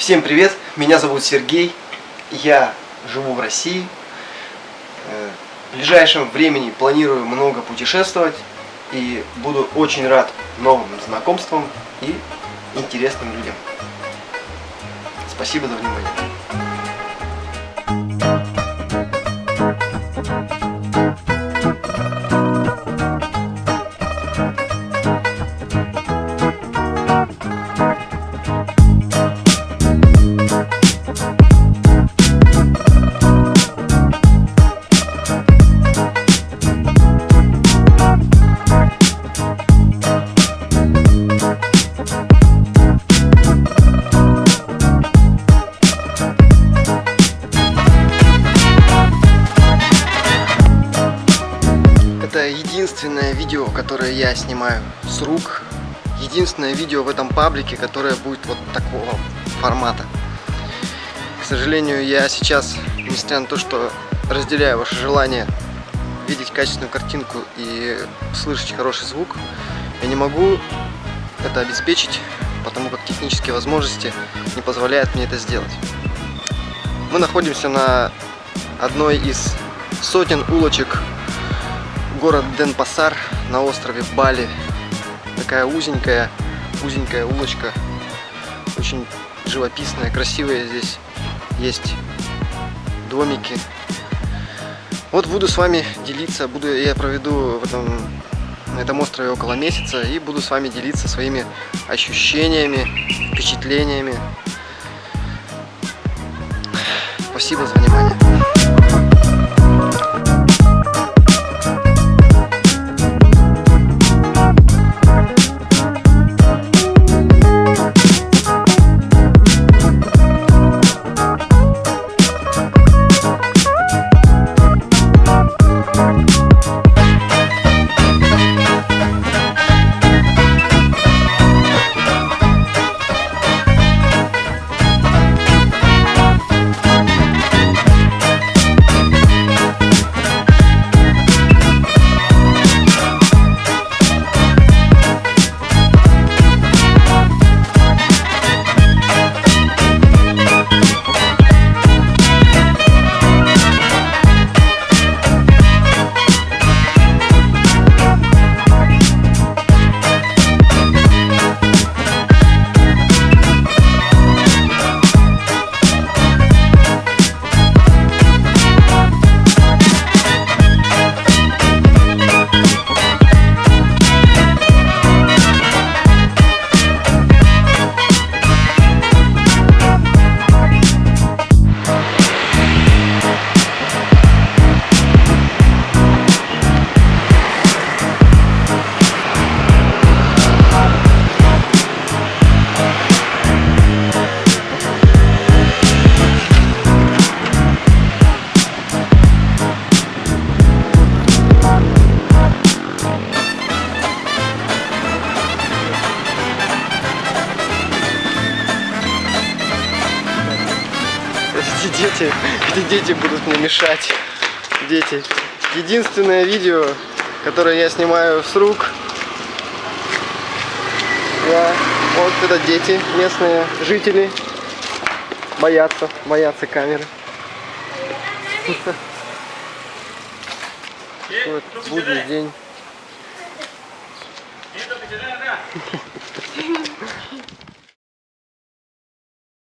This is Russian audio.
Всем привет, меня зовут Сергей, я живу в России. В ближайшем времени планирую много путешествовать и буду очень рад новым знакомствам и интересным людям. Спасибо за внимание. Это единственное видео, которое я снимаю с рук. Единственное видео в этом паблике, которое будет вот такого формата. К сожалению, я сейчас, несмотря на то, что разделяю ваше желание видеть качественную картинку и слышать хороший звук, я не могу это обеспечить, потому как технические возможности не позволяют мне это сделать. Мы находимся на одной из сотен улочек город Денпасар на острове Бали. Такая узенькая улочка, очень живописная, красивая. Здесь есть домики. Вот буду с вами делиться, я проведу на этом острове около месяца и буду с вами делиться своими ощущениями, впечатлениями. Спасибо за внимание. Эти дети будут мне мешать. Дети. Единственное видео, которое я снимаю с рук. Вот это дети, местные жители. Боятся камеры. Вот будний день.